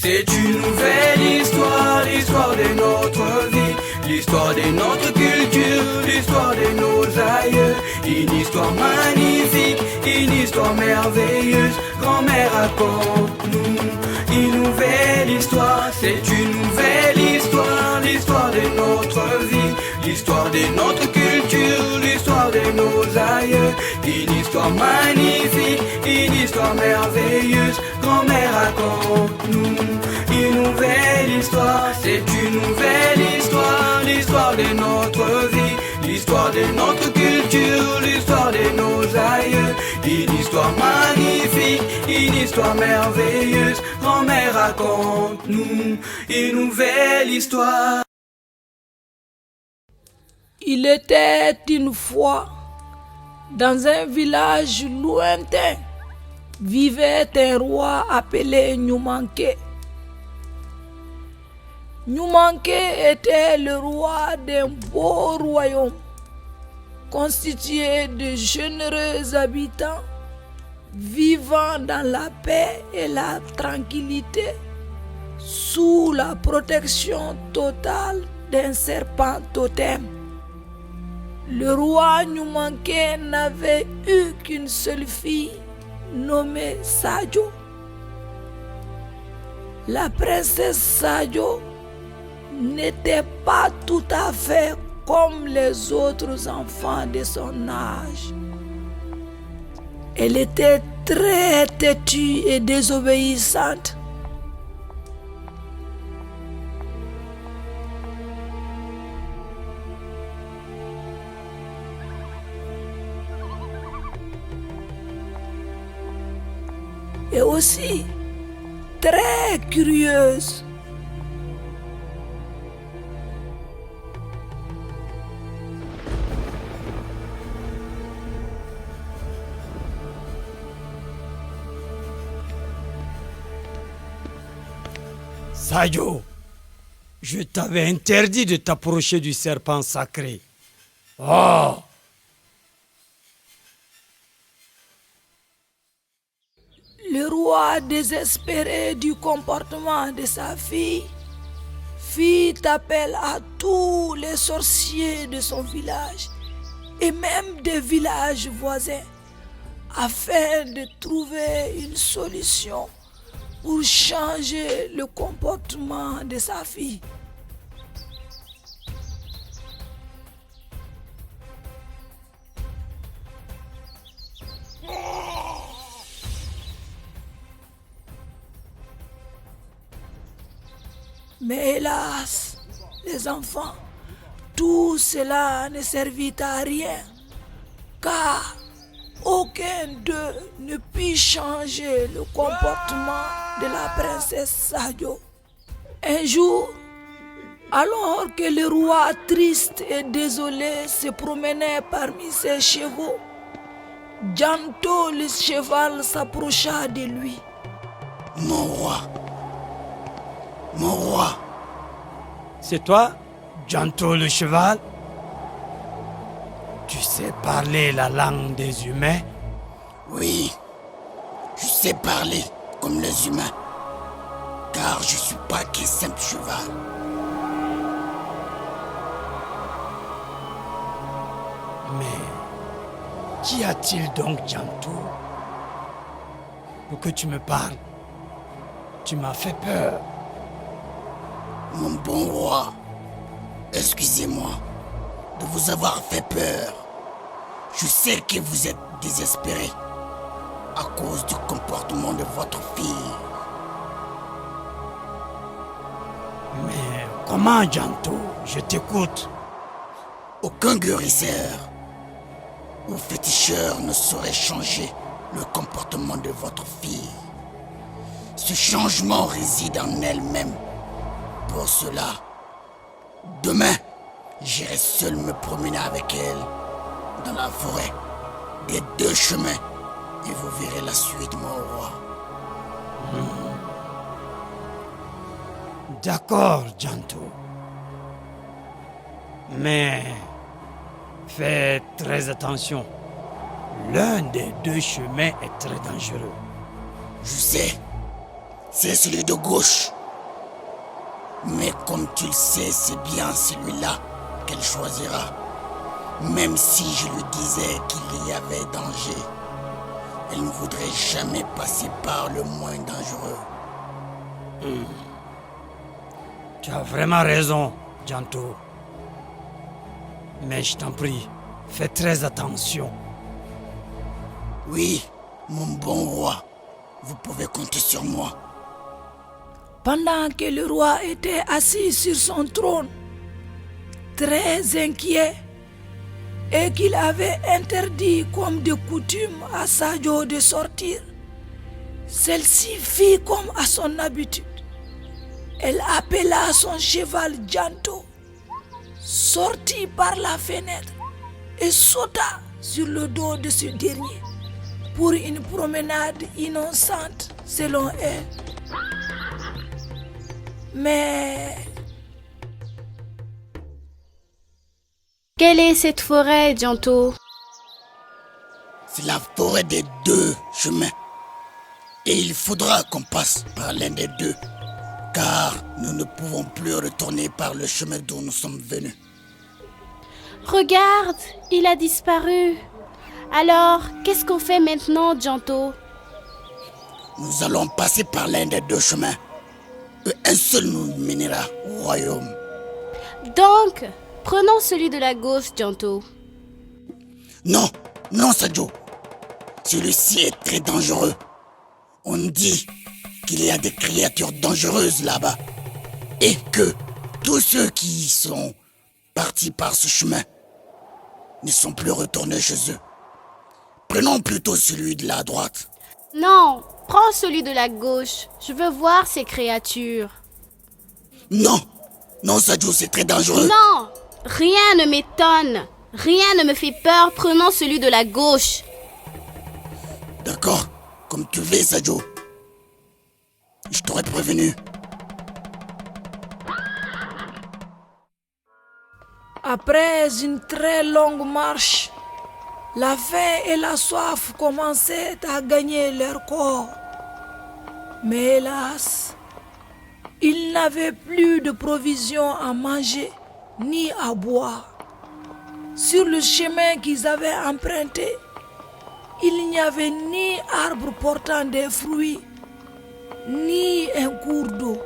C'est une nouvelle histoire, l'histoire de notre vie, l'histoire de notre culture, l'histoire de nos aïeux. Une histoire magnifique, une histoire merveilleuse. Grand-mère raconte-nous une nouvelle histoire. C'est une nouvelle histoire, l'histoire de notre vie, l'histoire de notre culture, l'histoire de nos aïeux. Une histoire magnifique, une histoire merveilleuse. Grand-mère raconte-nous une nouvelle histoire. C'est une nouvelle histoire, l'histoire de notre vie, l'histoire de notre culture, l'histoire de nos aïeux. Une histoire magnifique, une histoire merveilleuse. Grand-mère raconte-nous une nouvelle histoire. Il était une fois, dans un village lointain, vivait un roi appelé Nyumanke. Nyumanke était le roi d'un beau royaume, constitué de généreux habitants, vivant dans la paix et la tranquillité, sous la protection totale d'un serpent totem. Le roi Nyumanke n'avait eu qu'une seule fille, nommée Sajo. La princesse Sajo n'était pas tout à fait comme les autres enfants de son âge. Elle était très têtue et désobéissante. Et aussi très curieuse. Sajo, je t'avais interdit de t'approcher du serpent sacré. Oh! Le roi, désespéré du comportement de sa fille, fit appel à tous les sorciers de son village et même des villages voisins afin de trouver une solution pour changer le comportement de sa fille. Mais hélas, les enfants, tout cela ne servit à rien, car aucun d'eux ne put changer le comportement de la princesse Sajo. Un jour, alors que le roi triste et désolé se promenait parmi ses chevaux, Janto le cheval s'approcha de lui. Mon roi, C'est toi, Janto le cheval? Tu sais parler la langue des humains? oui, je sais parler comme les humains, car je suis pas qu'un simple cheval. Mais qu'y a-t-il donc, Janto? Pour que tu me parles, tu m'as fait peur. Mon bon roi, excusez-moi de vous avoir fait peur. Je sais que vous êtes désespéré à cause du comportement de votre fille. Mais comment, Janto? Je t'écoute. Aucun guérisseur ou féticheur ne saurait changer le comportement de votre fille. Ce changement réside en elle-même. Pour cela, demain, j'irai seul me promener avec elle dans la forêt des deux chemins et vous verrez la suite, mon roi. D'accord, Janto. Mais fais très attention. L'un des deux chemins est très dangereux. Je sais, c'est celui de gauche. Mais comme tu le sais, c'est bien celui-là qu'elle choisira. Même si je lui disais qu'il y avait danger, elle ne voudrait jamais passer par le moins dangereux. Tu as vraiment raison, Janto. Mais je t'en prie, fais très attention. Oui, mon bon roi, vous pouvez compter sur moi. Pendant que le roi était assis sur son trône, très inquiet, et qu'il avait interdit comme de coutume à Sadio de sortir, celle-ci fit comme à son habitude. Elle appela son cheval Janto, sortit par la fenêtre et sauta sur le dos de ce dernier pour une promenade innocente selon elle. Mais quelle est cette forêt, Janto? C'est la forêt des deux chemins. Et il faudra qu'on passe par l'un des deux, car nous ne pouvons plus retourner par le chemin d'où nous sommes venus. Regarde, il a disparu. Alors, qu'est-ce qu'on fait maintenant, Janto? Nous allons passer par l'un des deux chemins. Un seul nous mènera au royaume. Donc, prenons celui de la gauche, Janto. Non, non, Sadio. Celui-ci est très dangereux. On dit qu'il y a des créatures dangereuses là-bas. Et que tous ceux qui sont partis par ce chemin ne sont plus retournés chez eux. Prenons plutôt celui de la droite. Non, prends celui de la gauche. Je veux voir ces créatures. Non, non, Sadio, c'est très dangereux. Non, rien ne m'étonne. Rien ne me fait peur. Prenons celui de la gauche. D'accord, comme tu veux, Sadio. Je t'aurais prévenu. après une très longue marche, la faim et la soif commençaient à gagner leur corps. Mais hélas, ils n'avaient plus de provisions à manger ni à boire. Sur le chemin qu'ils avaient emprunté, il n'y avait ni arbre portant des fruits, ni un cours d'eau.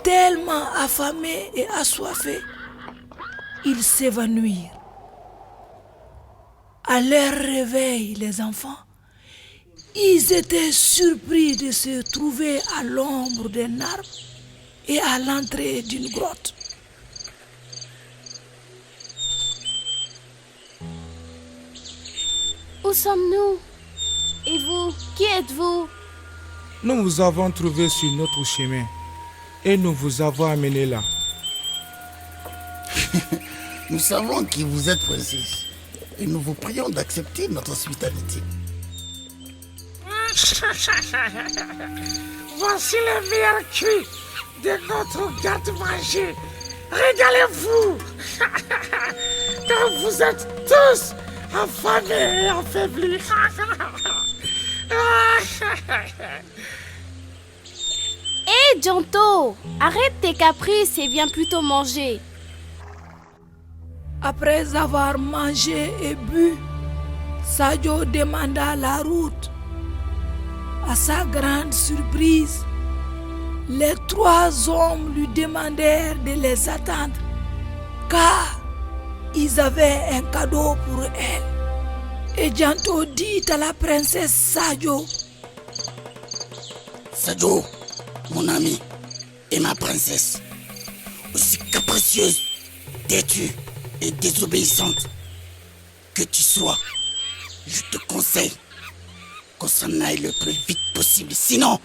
Tellement affamés et assoiffés, ils s'évanouirent. À leur réveil, les enfants, ils étaient surpris de se trouver à l'ombre d'un arbre et à l'entrée d'une grotte. Où sommes-nous? Et vous, qui êtes-vous? Nous vous avons trouvé sur notre chemin et nous vous avons amené là. Nous savons qui vous êtes, princesse, et nous vous prions d'accepter notre hospitalité. Voici le meilleur cuit de notre garde-manger. Régalez-vous, car vous êtes tous affamés et affaiblis. Hé, Janto, arrête tes caprices et viens plutôt manger. Après avoir mangé et bu, Sadio demanda la route. À sa grande surprise, les trois hommes lui demandèrent de les attendre, car ils avaient un cadeau pour elle. Et Janto dit à la princesse Sadio: Sadio, mon ami et ma princesse, aussi capricieuse, têtue et désobéissante que tu sois, je te conseille qu'on s'en aille le plus vite possible. Sinon,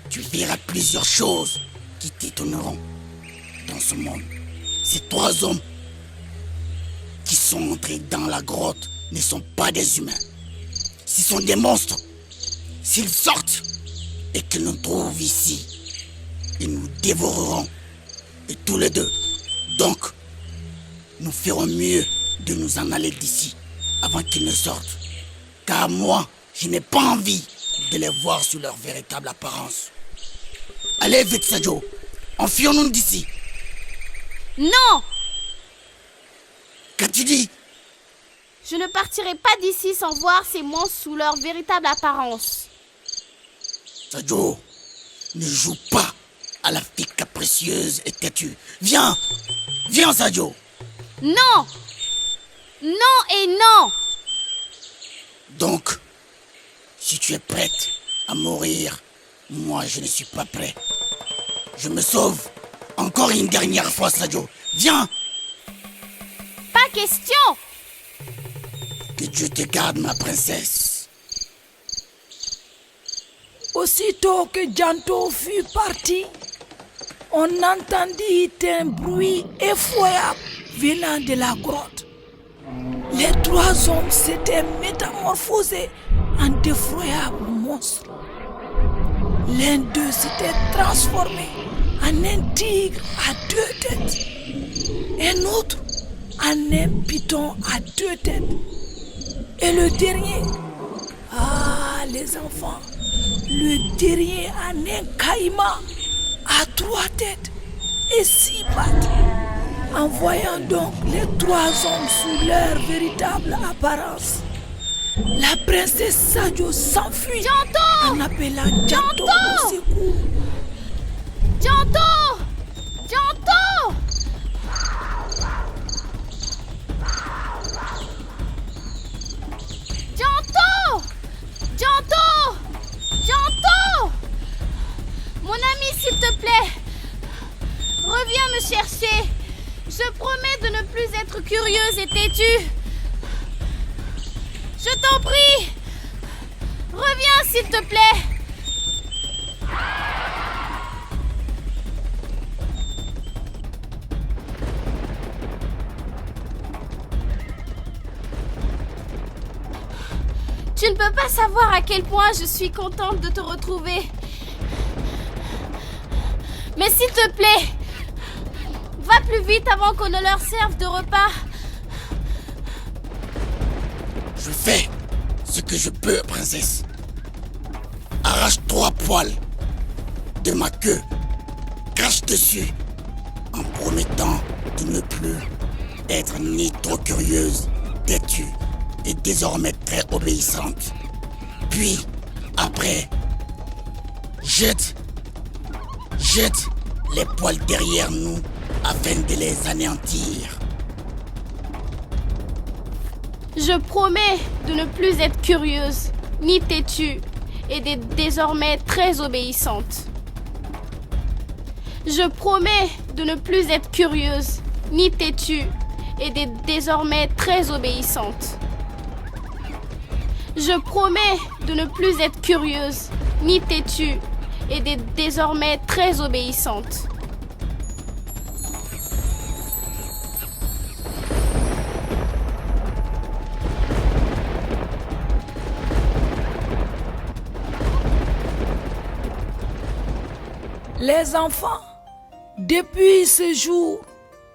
tu verras plusieurs choses qui t'étonneront dans ce monde. Ces trois hommes qui sont entrés dans la grotte ne sont pas des humains. Ce sont des monstres. S'ils sortent et qu'ils nous trouvent ici, ils nous dévoreront. Et tous les deux. Donc, nous ferons mieux de nous en aller d'ici avant qu'ils ne sortent. Car moi, je n'ai pas envie de les voir sous leur véritable apparence. Allez vite, Sadio. Enfuyons-nous d'ici. Non! Qu'as-tu dit? Je ne partirai pas d'ici sans voir ces monstres sous leur véritable apparence. Sadio, ne joue pas à la fille capricieuse et têtue. Viens! Viens, Sadio! Non! Non et non! Donc, si tu es prête à mourir, moi je ne suis pas prêt. Je me sauve. Encore une dernière fois, Sadio. Viens! Pas question! Que Dieu te garde, ma princesse. Aussitôt que Janto fut parti, on entendit un bruit effroyable venant de la grotte. Les trois hommes s'étaient métamorphosés en d'effroyables monstres. L'un d'eux s'était transformé en un tigre à 2 têtes, un autre en un python à 2 têtes, et le dernier, les enfants, le dernier en un caïman à 3 têtes et 6 pattes. En voyant donc les 3 hommes sous leur véritable apparence, la princesse Sadio s'enfuit en appelant Janto au secours. Janto! Janto! Janto! Janto! Janto! Mon ami, s'il te plaît, reviens me chercher. Je promets de ne plus être curieuse et têtue. Je t'en prie. Reviens, s'il te plaît. Tu ne peux pas savoir à quel point je suis contente de te retrouver. Mais s'il te plaît, va plus vite avant qu'on ne leur serve de repas. Je fais ce que je peux, princesse. Arrache 3 poils de ma queue. Crache dessus en promettant de ne plus être ni trop curieuse, têtue et désormais très obéissante. Puis, après, jette les poils derrière nous afin de les anéantir. Je promets de ne plus être curieuse, ni têtue, et d'être désormais très obéissante. Je promets de ne plus être curieuse, ni têtue, et d'être désormais très obéissante. Je promets de ne plus être curieuse, ni têtue, et d'être désormais très obéissante. Les enfants, depuis ce jour,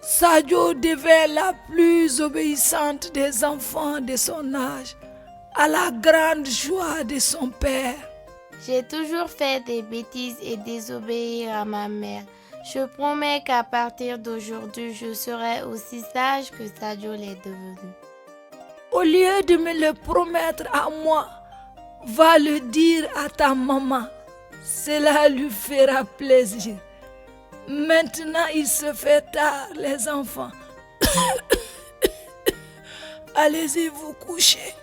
Sadio devint la plus obéissante des enfants de son âge, à la grande joie de son père. J'ai toujours fait des bêtises et désobéir à ma mère. Je promets qu'à partir d'aujourd'hui, je serai aussi sage que Sadio l'est devenu. Au lieu de me le promettre à moi, va le dire à ta maman. Cela lui fera plaisir. Maintenant, il se fait tard, les enfants. Allez-y vous coucher.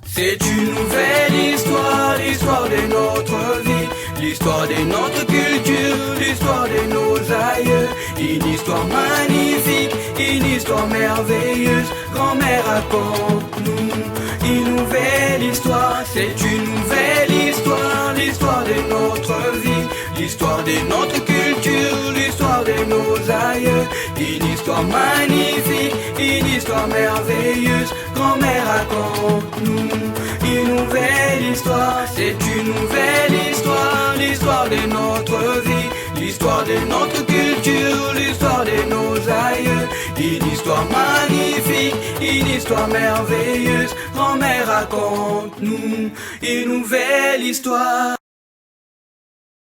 C'est une nouvelle histoire, l'histoire de notre vie, l'histoire de notre culture, l'histoire de nos aïeux. Une histoire magnifique, une histoire merveilleuse. Grand-mère, raconte-nous une nouvelle histoire. C'est une nouvelle histoire, l'histoire de notre vie, l'histoire de notre culture, l'histoire de nos aïeux. Une histoire magnifique, une histoire merveilleuse. Grand-mère, raconte-nous une nouvelle histoire. C'est une nouvelle histoire, l'histoire de notre vie, l'histoire de notre culture, l'histoire de nos aïeux. histoire magnifique, une histoire merveilleuse. Grand-mère, raconte-nous une nouvelle histoire.